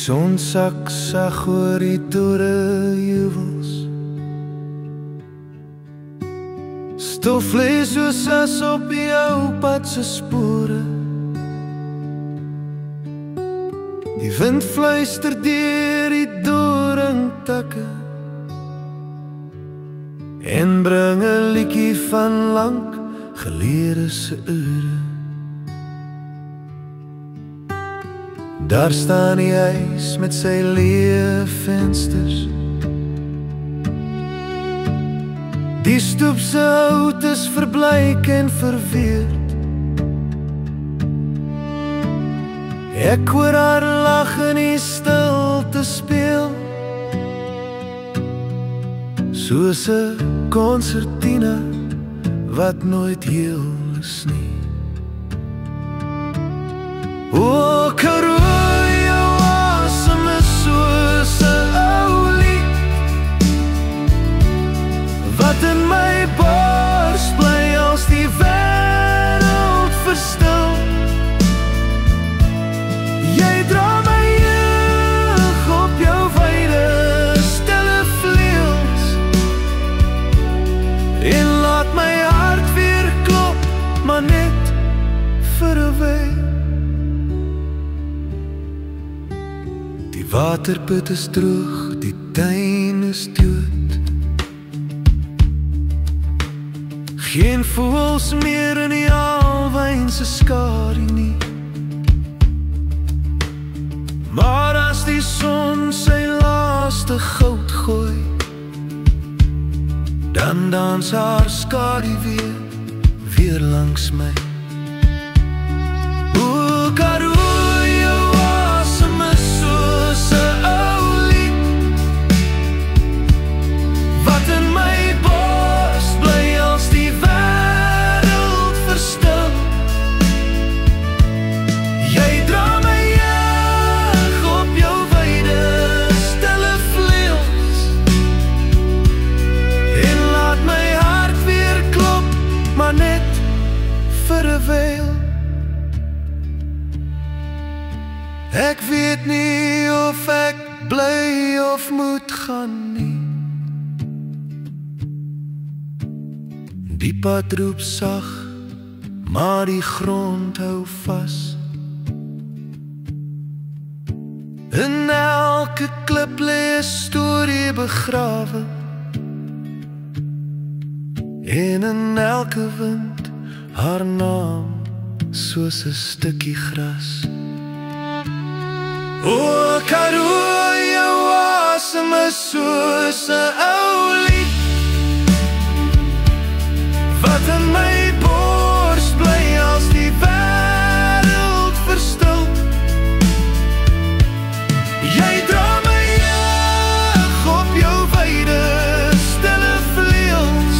son sak sag oor die dore juwels. Stof lê soos as op jou pad se spore. Die wind fluister deur die doringtakke en bring 'n liedjie van lank gelede se ure. Daar staan die huis met sy leë vensters. Die stoep se hout is verbleik en verweerd. Ek hoor haar lag in die stilte speel, soos 'n konsertina wat nooit heel is nie. O, Karoo, jou asem is soos 'n ou lied wat in my bors bly als die wêreld verstil. Jy dra my jeug op jou wyde stille vleuels en laat my hart weer klop, maar net vir 'n week. Die waterput is droog, die tuin is dood. Geen voëls meer in die alwyn se skadu nie. Maar as die son sy laaste goud gooi, dan dans haar skadu weer langs my. O, Karoo, jou asem is soos 'n ou lied wat in my bors bly als die wêreld verstil. Jy dra my jeug op jou wyde stille vleuels en laat my hart weer klop, maar net vir 'n wyl. Ek weet nie of ek bly of moet gaan nie. Die pad roep sag, maar die grond hou vas. In elke klip lê 'n storie begrawe en in elke wind haar naam soos 'n stukkie gras. O, Karoo, jou asem is soos 'n ou lied wat in my bors bly als die wêreld verstil. Jy dra my jeug op jou wyde stille vleuels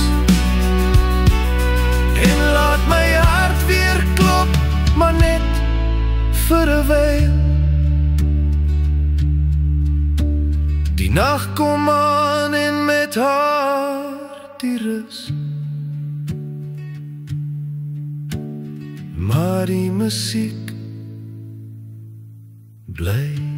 en laat my hart weer klop, maar net vir 'n wyl. Die nag kom aan en met haar die rus, maar die musiek bly.